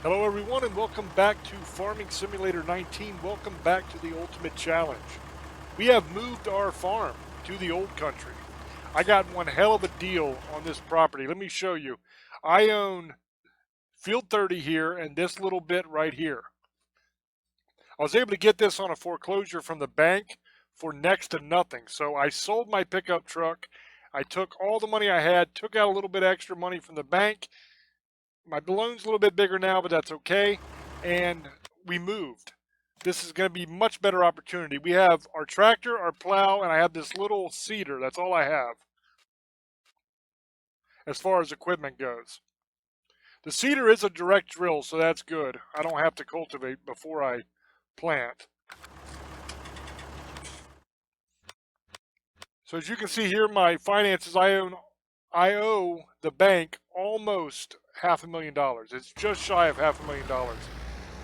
Hello everyone and welcome back to Farming Simulator 19. Welcome back to the Ultimate Challenge. We have moved our farm to the old country. I got one hell of a deal on this property. Let me show you. I own Field 30 here and this little bit right here. I was able to get this on a foreclosure from the bank for next to nothing. So I sold my pickup truck. I took all the money I had, took out a little bit extra money from the bank. My balloon's a little bit bigger now, but that's okay. And we moved. This is going to be much better opportunity. We have our tractor, our plow, and I have this little seeder. That's all I have as far as equipment goes. The seeder is a direct drill, so that's good. I don't have to cultivate before I plant. So as you can see here, my finances, I owe the bank almost $500,000. It's just shy of $500,000.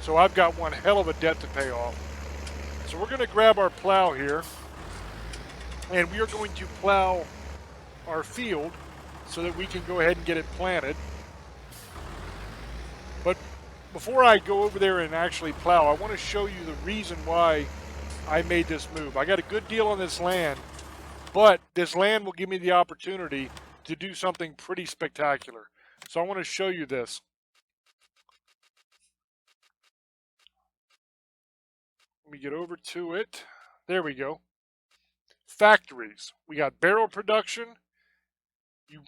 So I've got one hell of a debt to pay off. So we're going to grab our plow here, and we are going to plow our field so that we can go ahead and get it planted. But before I go over there and actually plow, I want to show you the reason why I made this move. I got a good deal on this land, but this land will give me the opportunity to do something pretty spectacular. So I want to show you this. Let me get over to it. There we go. Factories. We got barrel production. You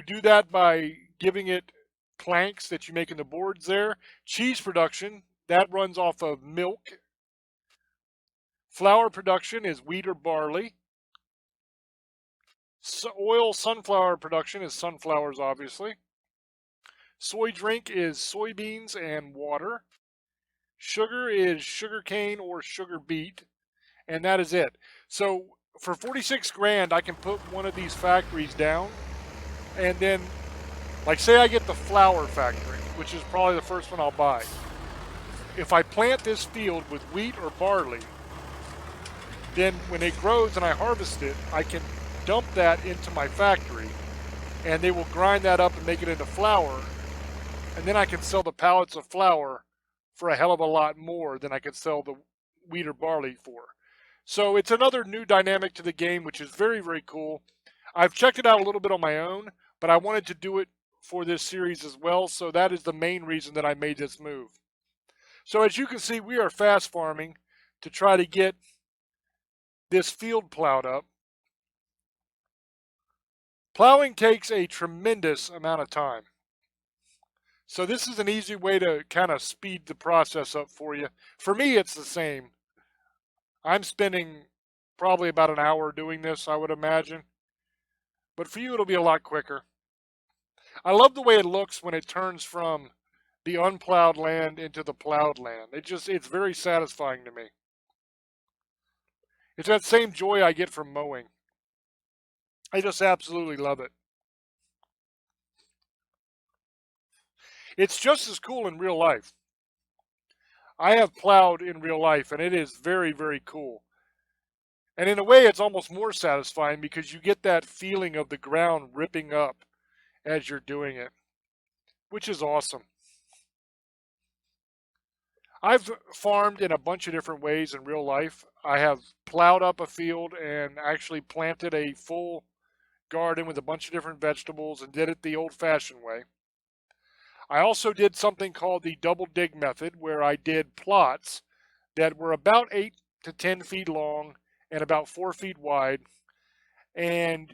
do that by giving it planks that you make in the boards there. Cheese production, that runs off of milk. Flour production is wheat or barley. Sunflower production is sunflowers, obviously. Soy drink is soybeans and water. Sugar is sugar cane or sugar beet, and that is it. So for 46 grand, I can put one of these factories down, and then, like, say I get the flour factory, which is probably the first one I'll buy. If I plant this field with wheat or barley, then when it grows and I harvest it, I can dump that into my factory, and they will grind that up and make it into flour, and then I can sell the pallets of flour for a hell of a lot more than I could sell the wheat or barley for. So it's another new dynamic to the game, which is very, very cool. I've checked it out a little bit on my own, but I wanted to do it for this series as well, so that is the main reason that I made this move. So as you can see, we are fast farming to try to get this field plowed up. Plowing takes a tremendous amount of time. So this is an easy way to kind of speed the process up for you. For me, it's the same. I'm spending probably about an hour doing this, I would imagine. But for you, it'll be a lot quicker. I love the way it looks when it turns from the unplowed land into the plowed land. It's very satisfying to me. It's that same joy I get from mowing. I just absolutely love it. It's just as cool in real life. I have plowed in real life, and it is very, very cool. And in a way, it's almost more satisfying because you get that feeling of the ground ripping up as you're doing it, which is awesome. I've farmed in a bunch of different ways in real life. I have plowed up a field and actually planted a full garden with a bunch of different vegetables and did it the old-fashioned way. I also did something called the double dig method, where I did plots that were about 8 to 10 feet long and about 4 feet wide. And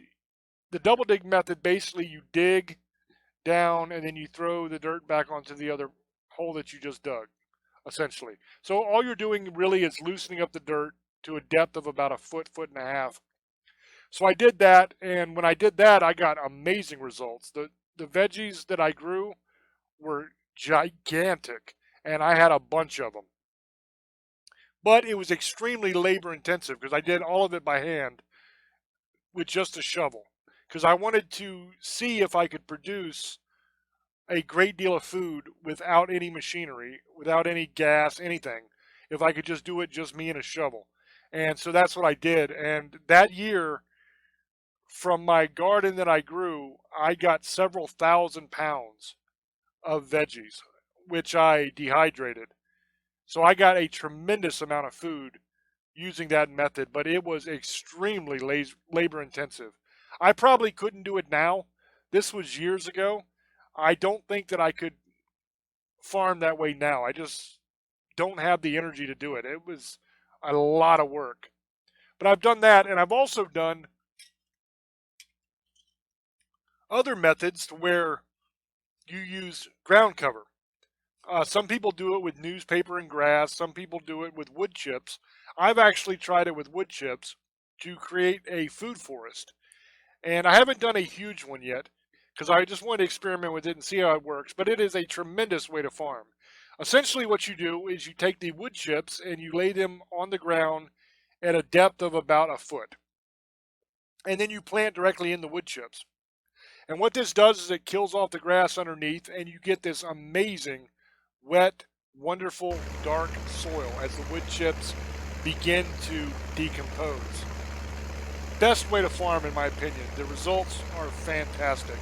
the double dig method, basically you dig down and then you throw the dirt back onto the other hole that you just dug, essentially. So all you're doing really is loosening up the dirt to a depth of about a foot, foot and a half. So I did that, and when I did that, I got amazing results. The veggies that I grew were gigantic, and I had a bunch of them. But it was extremely labor intensive because I did all of it by hand with just a shovel, because I wanted to see if I could produce a great deal of food without any machinery, without any gas, anything, if I could just do it just me and a shovel. And so that's what I did. And that year, from my garden that I grew, I got several thousand pounds of veggies, which I dehydrated. So I got a tremendous amount of food using that method, but it was extremely labor intensive. I probably couldn't do it now. This was years ago. I don't think that I could farm that way now. I just don't have the energy to do it. It was a lot of work. But I've done that, and I've also done other methods to where you use ground cover. Some people do it with newspaper and grass. Some people do it with wood chips. I've actually tried it with wood chips to create a food forest. And I haven't done a huge one yet because I just wanted to experiment with it and see how it works. But it is a tremendous way to farm. Essentially, what you do is you take the wood chips and you lay them on the ground at a depth of about a foot. And then you plant directly in the wood chips. And what this does is it kills off the grass underneath, and you get this amazing, wet, wonderful, dark soil as the wood chips begin to decompose. Best way to farm, in my opinion. The results are fantastic.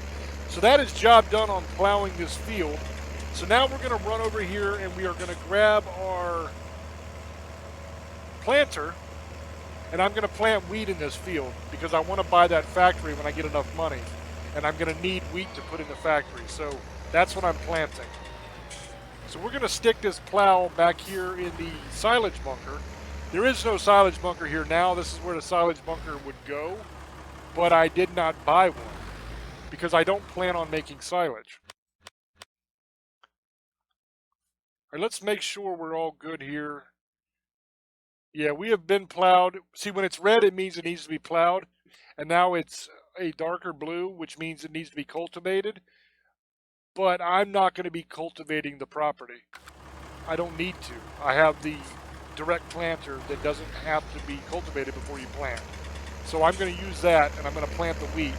So that is job done on plowing this field. So now we're going to run over here and we are going to grab our planter, and I'm going to plant wheat in this field because I want to buy that factory when I get enough money. And I'm going to need wheat to put in the factory. So that's what I'm planting. So we're going to stick this plow back here in the silage bunker. There is no silage bunker here now. This is where the silage bunker would go. But I did not buy one because I don't plan on making silage. All right, let's make sure we're all good here. Yeah, we have been plowed. See, when it's red, it means it needs to be plowed. And now it's a darker blue, which means it needs to be cultivated. But I'm not going to be cultivating the property. I don't need to. I have the direct planter that doesn't have to be cultivated before you plant. So I'm going to use that, and I'm going to plant the wheat.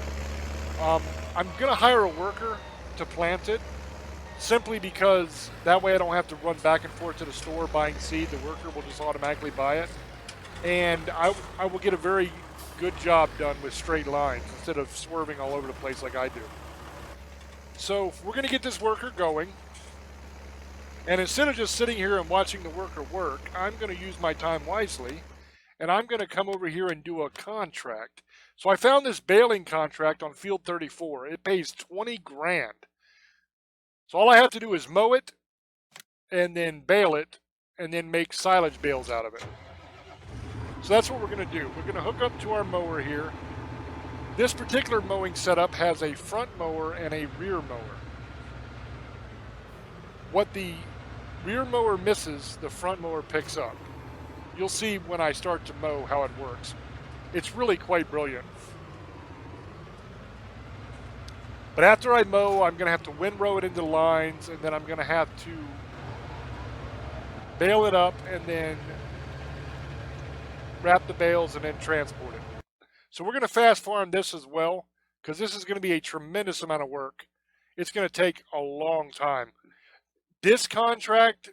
I'm going to hire a worker to plant it, simply because that way I don't have to run back and forth to the store buying seed. The worker will just automatically buy it. And I will get a very good job done with straight lines instead of swerving all over the place like I do. So we're going to get this worker going. And instead of just sitting here and watching the worker work, I'm going to use my time wisely. And I'm going to come over here and do a contract. So I found this baling contract on field 34. It pays 20 grand. So all I have to do is mow it and then bale it and then make silage bales out of it. So that's what we're going to do. We're going to hook up to our mower here. This particular mowing setup has a front mower and a rear mower. What the rear mower misses, the front mower picks up. You'll see when I start to mow how it works. It's really quite brilliant. But after I mow, I'm going to have to windrow it into the lines, and then I'm going to have to bale it up and then wrap the bales and then transport it. So we're going to fast farm this as well, because this is going to be a tremendous amount of work. It's going to take a long time. This contract,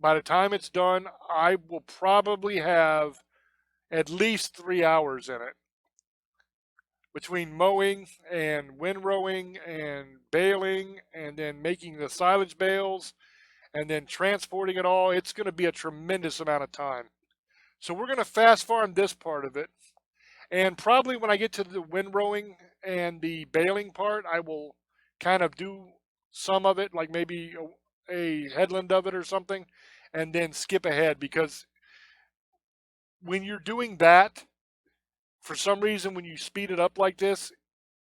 by the time it's done, I will probably have at least 3 hours in it. Between mowing and windrowing and baling and then making the silage bales and then transporting it all, it's going to be a tremendous amount of time. So we're going to fast farm this part of it. And probably when I get to the windrowing and the baling part, I will kind of do some of it, like maybe a headland of it or something, and then skip ahead, because when you're doing that, for some reason, when you speed it up like this,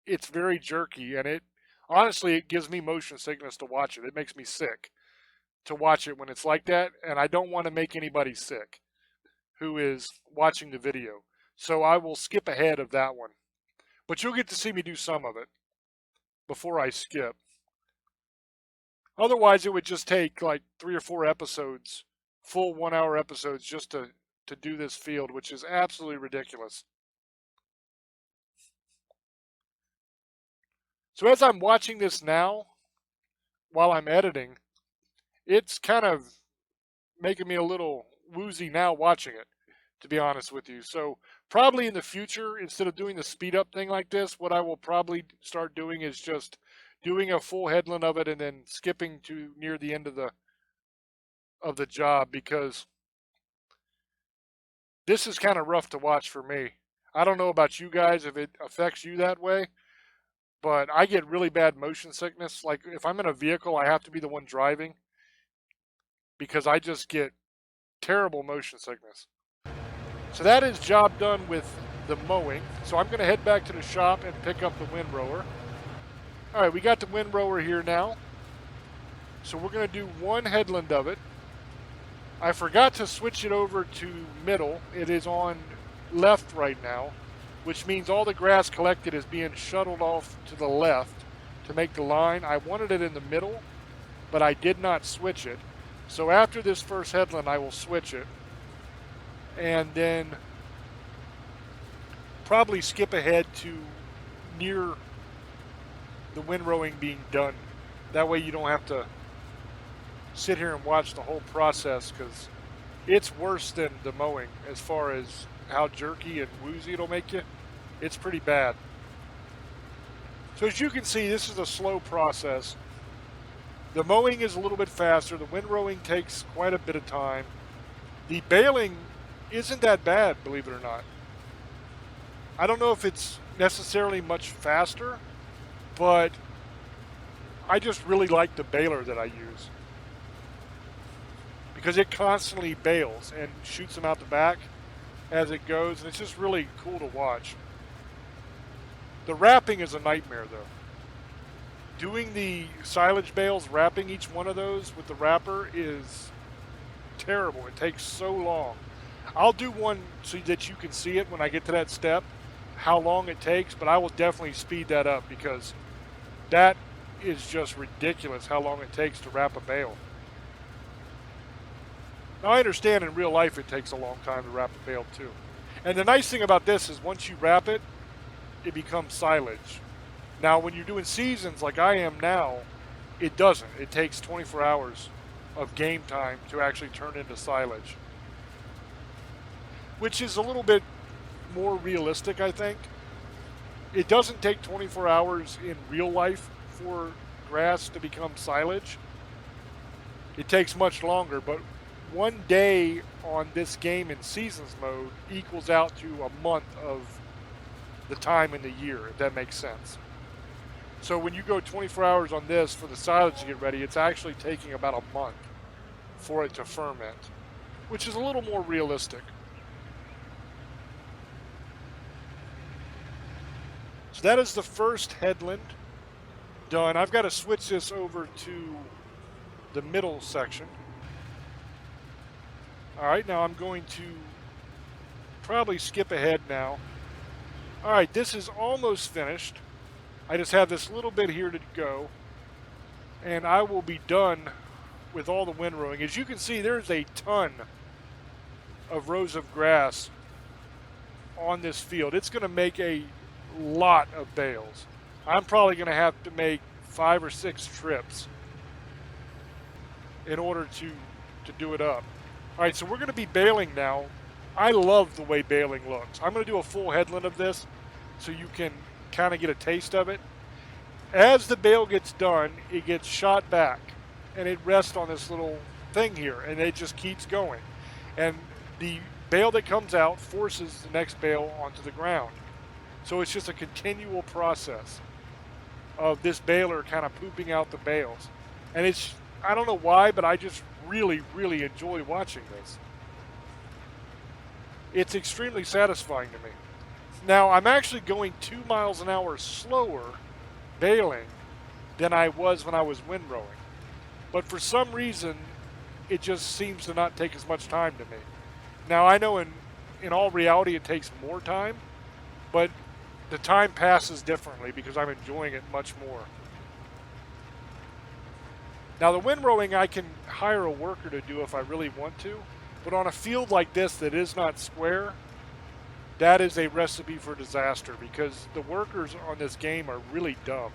it's very jerky, and it honestly, it gives me motion sickness to watch it. It makes me sick to watch it when it's like that, and I don't want to make anybody sick who is watching the video. So I will skip ahead of that one. But you'll get to see me do some of it before I skip. Otherwise, it would just take like 3 or 4 episodes, full 1-hour episodes, just to do this field, which is absolutely ridiculous. So as I'm watching this now, while I'm editing, it's kind of making me a little woozy now watching it, to be honest with you. So probably in the future, instead of doing the speed up thing like this, what I will probably start doing is just doing a full headland of it and then skipping to near the end of the job, because this is kind of rough to watch for me. I don't know about you guys if it affects you that way, but I get really bad motion sickness. Like if I'm in a vehicle, I have to be the one driving because I just get terrible motion sickness. So that is job done with the mowing. So I'm going to head back to the shop and pick up the windrower. All right, we got the windrower here now. So we're going to do one headland of it. I forgot to switch it over to middle. It is on left right now, which means all the grass collected is being shuttled off to the left to make the line. I wanted it in the middle, but I did not switch it. So after this first headland, I will switch it and then probably skip ahead to near the windrowing being done. That way you don't have to sit here and watch the whole process, because it's worse than the mowing as far as how jerky and woozy it'll make you. It's pretty bad. So as you can see, this is a slow process. The mowing is a little bit faster. The windrowing takes quite a bit of time. The baling isn't that bad, believe it or not. I don't know if it's necessarily much faster, but I just really like the baler that I use, because it constantly bales and shoots them out the back as it goes, and it's just really cool to watch. The wrapping is a nightmare though. Doing the silage bales, wrapping each one of those with the wrapper is terrible. It takes so long. I'll do one so that you can see it when I get to that step, how long it takes, but I will definitely speed that up, because that is just ridiculous how long it takes to wrap a bale. Now I understand in real life it takes a long time to wrap a bale too. And the nice thing about this is once you wrap it, it becomes silage. Now when you're doing seasons like I am now, it doesn't. It takes 24 hours of game time to actually turn into silage, which is a little bit more realistic, I think. It doesn't take 24 hours in real life for grass to become silage. It takes much longer, but one day on this game in seasons mode equals out to a month of the time in the year, if that makes sense. So when you go 24 hours on this for the silage to get ready, it's actually taking about a month for it to ferment, which is a little more realistic. So that is the first headland done. I've got to switch this over to the middle section. All right, now I'm going to probably skip ahead now. All right, this is almost finished. I just have this little bit here to go, and I will be done with all the windrowing. As you can see, there's a ton of rows of grass on this field. It's going to make a lot of bales. I'm probably going to have to make 5 or 6 trips in order to do it up. All right, so we're going to be baling now. I love the way baling looks. I'm going to do a full headland of this so you can kind of get a taste of it. As the bale gets done, it gets shot back and it rests on this little thing here, and it just keeps going. And the bale that comes out forces the next bale onto the ground. So it's just a continual process of this baler kind of pooping out the bales. And it's, I don't know why, but I just really, really enjoy watching this. It's extremely satisfying to me. Now, I'm actually going 2 miles an hour slower baling than I was when I was windrowing. But for some reason, it just seems to not take as much time to me. Now, I know in all reality it takes more time, but the time passes differently because I'm enjoying it much more. Now, the windrowing I can hire a worker to do if I really want to, but on a field like this that is not square, that is a recipe for disaster, because the workers on this game are really dumb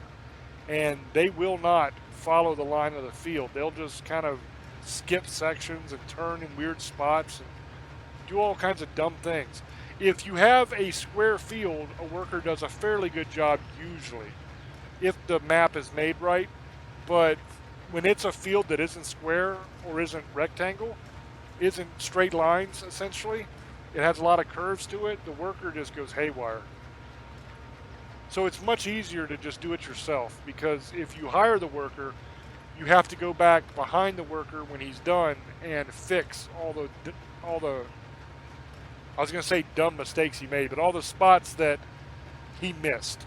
and they will not follow the line of the field. They'll just kind of skip sections and turn in weird spots and do all kinds of dumb things. If you have a square field, a worker does a fairly good job usually. if the map is made right. But when it's a field that isn't square or isn't rectangle, isn't straight lines essentially, it has a lot of curves to it, the worker just goes haywire. So it's much easier to just do it yourself, because if you hire the worker, you have to go back behind the worker when he's done and fix all the I was going to say dumb mistakes he made, but all the spots that he missed.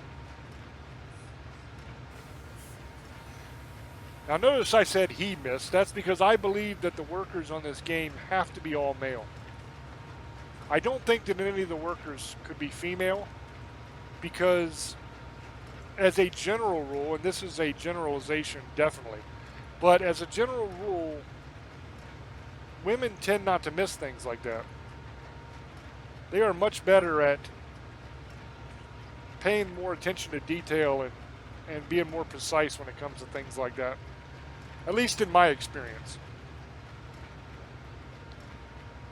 Now notice I said he missed. That's because I believe that the workers on this game have to be all male. I don't think that any of the workers could be female, because as a general rule, and this is a generalization definitely, but as a general rule, women tend not to miss things like that. They are much better at paying more attention to detail and being more precise when it comes to things like that. At least in my experience.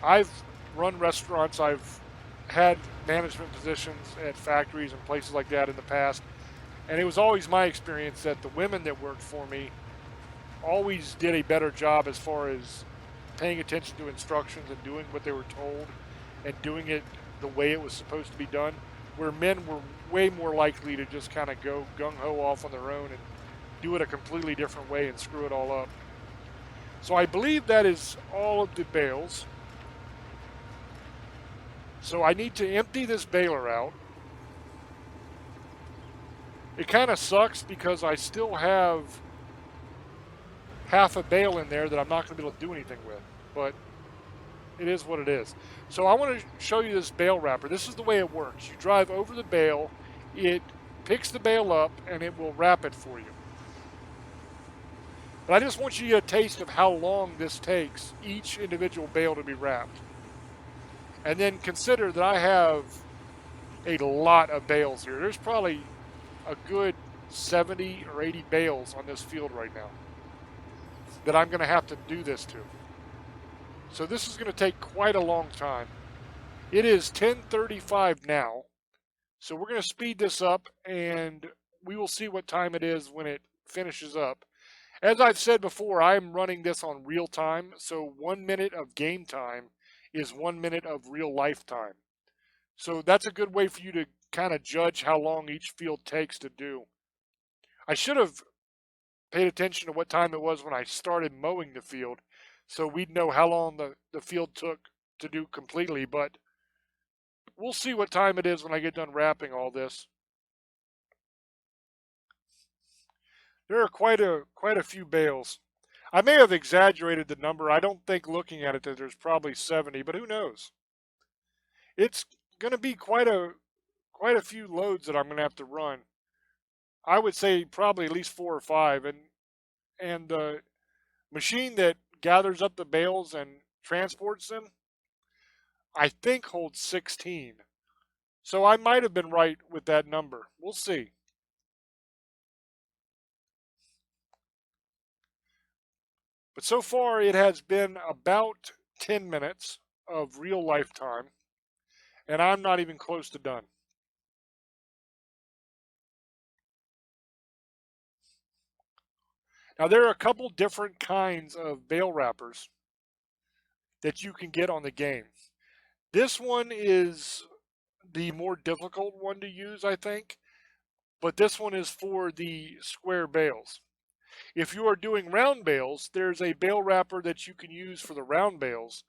I've run restaurants, I've had management positions at factories and places like that in the past, and it was always my experience that the women that worked for me always did a better job as far as paying attention to instructions and doing what they were told and doing it the way it was supposed to be done, where men were way more likely to just kind of go gung-ho off on their own and do it a completely different way and screw it all up. So I believe that is all of the bales. So I need to empty this baler out. It kind of sucks because I still have half a bale in there that I'm not going to be able to do anything with, but it is what it is. So I want to show you this bale wrapper. This is the way it works. You drive over the bale, it picks the bale up, and it will wrap it for you. But I just want you to get a taste of how long this takes each individual bale to be wrapped. And then consider that I have a lot of bales here. There's probably a good 70 or 80 bales on this field right now that I'm going to have to do this to. So this is going to take quite a long time. It is 10:35 now, so we're going to speed this up and we will see what time it is when it finishes up. As I've said before, I'm running this on real time, so 1 minute of game time is 1 minute of real life time. So that's a good way for you to kind of judge how long each field takes to do. I should have paid attention to what time it was when I started mowing the field, so we'd know how long the field took to do completely, but we'll see what time it is when I get done wrapping all this. There are quite a few bales. I may have exaggerated the number. I don't think looking at it that there's probably 70, but who knows? It's going to be quite a few loads that I'm going to have to run. I would say probably at least 4 or 5, and the machine that gathers up the bales and transports them, I think holds 16. So I might have been right with that number. We'll see. But so far it has been about 10 minutes of real lifetime, and I'm not even close to done. Now there are a couple different kinds of bale wrappers that you can get on the game. This one is the more difficult one to use, I think, but this one is for the square bales. If you are doing round bales, there's a bale wrapper that you can use for the round bales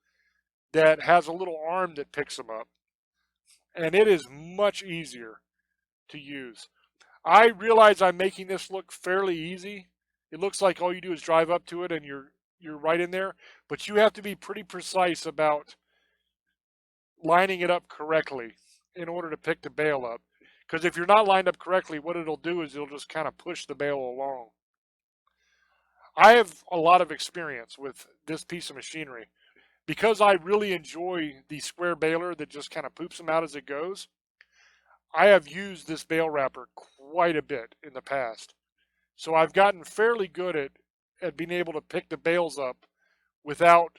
that has a little arm that picks them up, and it is much easier to use. I realize I'm making this look fairly easy. It looks like all you do is drive up to it and you're right in there, but you have to be pretty precise about lining it up correctly in order to pick the bale up. Because if you're not lined up correctly, what it'll do is it'll just kind of push the bale along. I have a lot of experience with this piece of machinery. Because I really enjoy the square baler that just kind of poops them out as it goes, I have used this bale wrapper quite a bit in the past. So I've gotten fairly good at being able to pick the bales up without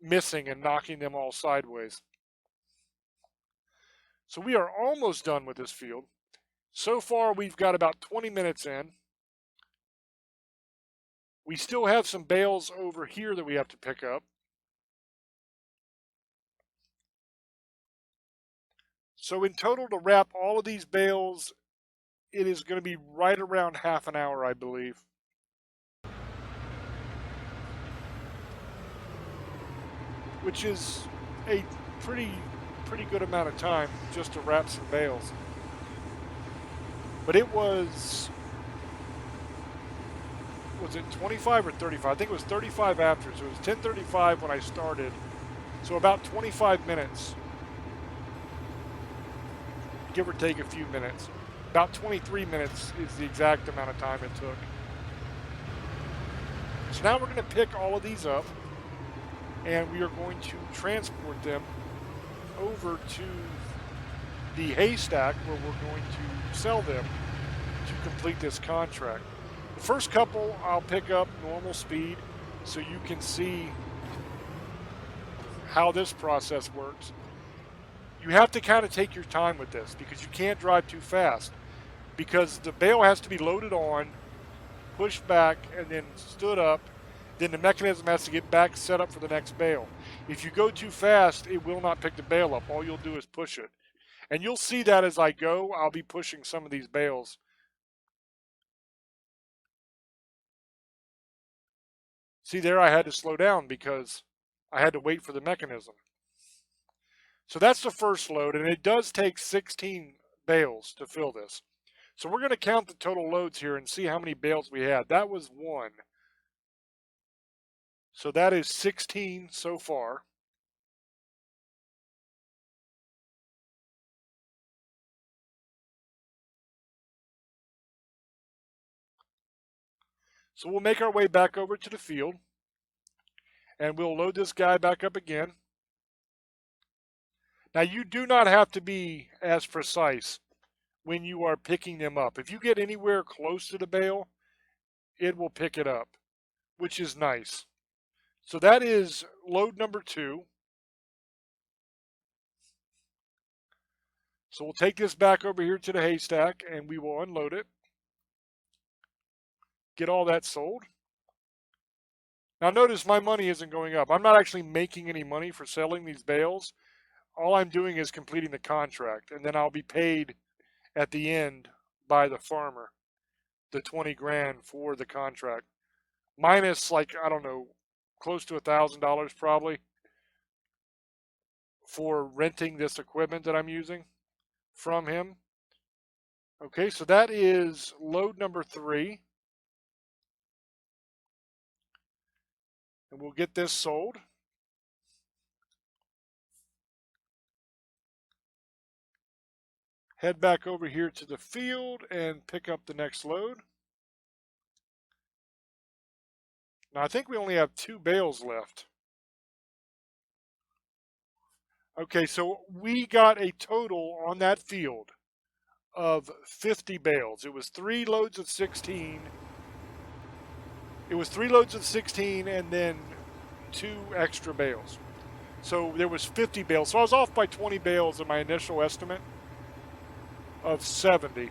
missing and knocking them all sideways. So we are almost done with this field. So far, we've got about 20 minutes in. We still have some bales over here that we have to pick up. So in total, to wrap all of these bales, it is going to be right around half an hour, I believe. Which is a pretty good amount of time just to wrap some bales. But it was it 25 or 35? I think it was 35 after, so it was 10:35 when I started. So about 25 minutes, give or take a few minutes. About 23 minutes is the exact amount of time it took. So now we're going to pick all of these up, and we are going to transport them over to the haystack where we're going to sell them to complete this contract. The first couple I'll pick up normal speed so you can see how this process works. You have to kind of take your time with this because you can't drive too fast, because the bale has to be loaded on, pushed back, and then stood up. Then the mechanism has to get back set up for the next bale. If you go too fast, it will not pick the bale up. All you'll do is push it. And you'll see that as I go. I'll be pushing some of these bales. See there, I had to slow down because I had to wait for the mechanism. So that's the first load, and it does take 16 bales to fill this. So we're going to count the total loads here and see how many bales we had. That was 1. So that is 16 so far. So we'll make our way back over to the field, and we'll load this guy back up again. Now you do not have to be as precise when you are picking them up. If you get anywhere close to the bale, it will pick it up, which is nice. So that is load number 2. So we'll take this back over here to the haystack and we will unload it. Get all that sold. Now notice my money isn't going up. I'm not actually making any money for selling these bales. All I'm doing is completing the contract, and then I'll be paid at the end by the farmer the 20 grand for the contract, minus, like, I don't know, close to $1,000 probably for renting this equipment that I'm using from him. Okay, so that is load number 3. And we'll get this sold. Head back over here to the field and pick up the next load. Now I think we only have 2 bales left. Okay, so we got a total on that field of 50 bales. It was 3 loads of 16. It was 3 loads of 16 and then 2 extra bales. So there was 50 bales. So I was off by 20 bales in my initial estimate of 70.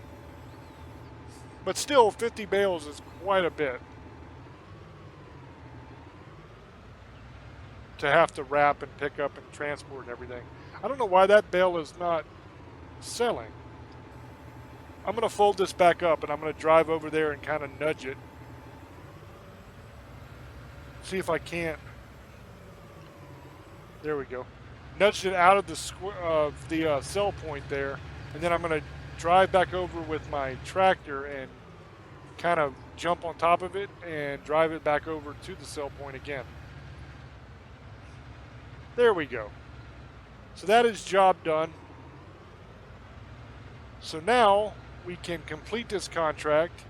But still, 50 bales is quite a bit to have to wrap and pick up and transport and everything. I don't know why that bale is not selling. I'm going to fold this back up and I'm going to drive over there and kind of nudge it. See if I can't. There we go. Nudged it out of the sell point there, and then I'm going to drive back over with my tractor and kind of jump on top of it and drive it back over to the sell point again. There we go. So that is job done. So now we can complete this contract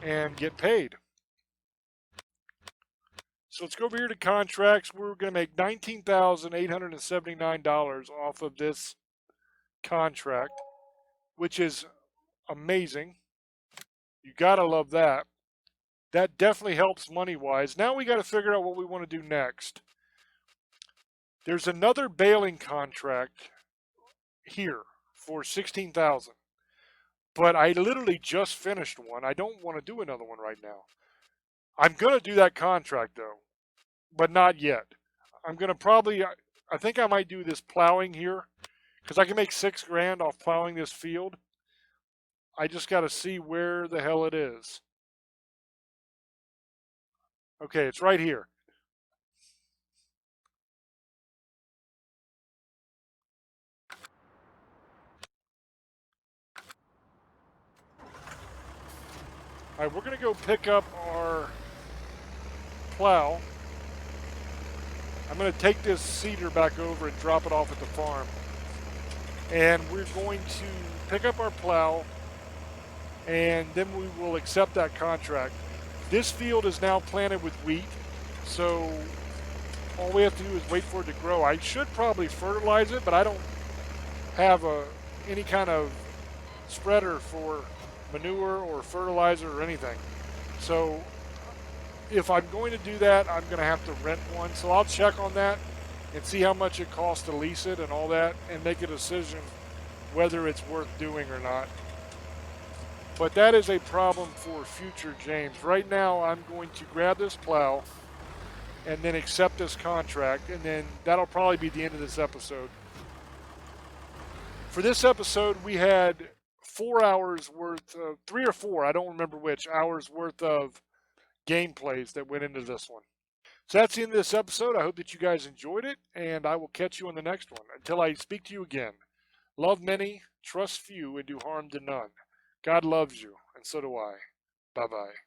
and get paid. So let's go over here to contracts. We're going to make $19,879 off of this contract, which is amazing. You got to love that. That definitely helps money-wise. Now we got to figure out what we want to do next. There's another baling contract here for $16,000. but I literally just finished one. I don't want to do another one right now. I'm going to do that contract though, but not yet. I'm going to probably, I think I might do this plowing here because I can make 6 grand off plowing this field. I just got to see where the hell it is. Okay, it's right here. All right, we're going to go pick up our plow. I'm going to take this cedar back over and drop it off at the farm. And we're going to pick up our plow, and then we will accept that contract. This field is now planted with wheat, so all we have to do is wait for it to grow. I should probably fertilize it, but I don't have any kind of spreader for manure or fertilizer or anything. So if I'm going to do that, I'm going to have to rent one. So I'll check on that and see how much it costs to lease it and all that, and make a decision whether it's worth doing or not. But that is a problem for future James. Right now, I'm going to grab this plow and then accept this contract, and then that'll probably be the end of this episode. For this episode, we had 4 hours worth of, 3 or 4, I don't remember which, hours worth of gameplays that went into this one. So that's the end of this episode. I hope that you guys enjoyed it, and I will catch you on the next one. Until I speak to you again, love many, trust few, and do harm to none. God loves you, and so do I. Bye-bye.